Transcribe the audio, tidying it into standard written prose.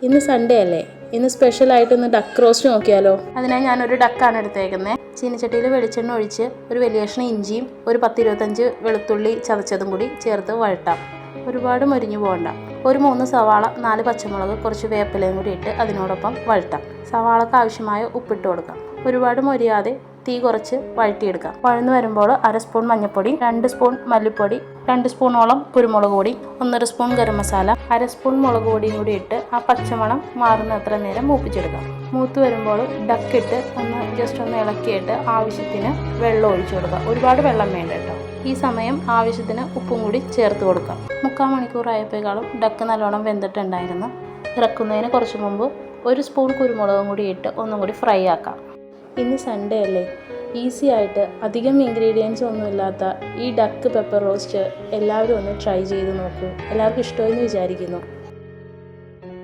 ഇന്ന് സൺഡേ അല്ലേ? ഇന്ന് സ്പെഷ്യലായിട്ടൊന്ന് ഡക്ക് റോസ്റ്റ് നോക്കിയാലോ? അതിനായി ഞാനൊരു ഡക്കാണ് എടുത്തേക്കുന്നത്. ചീനിച്ചട്ടിയിൽ വെളിച്ചെണ്ണ ഒഴിച്ച് ഒരു വലിയ കഷ്ണം ഇഞ്ചിയും ഒരു 10-25 വെളുത്തുള്ളി ചതച്ചതും കൂടി ചേർത്ത് വഴട്ടാം. ഒരുപാട് മൊരിഞ്ഞു പോകണ്ട. ഒരു 3 സവാള, 4 പച്ചമുളക്, കുറച്ച് വേപ്പിലയും കൂടി ഇട്ട് അതിനോടൊപ്പം വഴട്ടാം. സവാളക്ക് ആവശ്യമായ ഉപ്പിട്ട് കൊടുക്കാം. ഒരുപാട് മൊരിയാതെ തീ കുറച്ച് വഴറ്റിയെടുക്കാം. വഴന്നു വരുമ്പോൾ 1/2 സ്പൂൺ മഞ്ഞൾപ്പൊടി, 2 സ്പൂൺ മല്ലിപ്പൊടി, 2 സ്പൂണോളം കുരുമുളക് പൊടി, 1/2 സ്പൂൺ ഗരം മസാല, 1/2 സ്പൂൺ മുളക് പൊടിയും കൂടി ഇട്ട് ആ പച്ചമണം മാറുന്നത്ര നേരം മൂപ്പിച്ചെടുക്കാം. മൂത്ത് വരുമ്പോൾ ഡക്കിട്ട് ജസ്റ്റ് ഒന്ന് ഇളക്കിയിട്ട് ആവശ്യത്തിന് വെള്ളം ഒഴിച്ചു കൊടുക്കുക. ഒരുപാട് വെള്ളം വേണ്ട കേട്ടോ. ഈ സമയം ആവശ്യത്തിന് ഉപ്പും കൂടി ചേർത്ത് കൊടുക്കാം. 3/4 മണിക്കൂറായപ്പോഴേക്കാളും ഡക്ക് നല്ലോണം വെന്തിട്ടുണ്ടായിരുന്നു. ഇറക്കുന്നതിന് കുറച്ച് മുമ്പ് 1 സ്പൂൺ കുരുമുളകും കൂടി ഇട്ട് ഒന്നും കൂടി ഫ്രൈ ആക്കാം. ഇന്ന് സൺഡേ അല്ലേ? ഈസി ആയിട്ട് അധികം ഇൻഗ്രീഡിയൻസ് ഒന്നുമില്ലാത്ത ഈ ഡക്ക് പെപ്പർ റോസ്റ്റ് എല്ലാവരും ഒന്ന് ട്രൈ ചെയ്ത് നോക്കൂ. എല്ലാവർക്കും ഇഷ്ടമെന്ന് വിചാരിക്കുന്നു.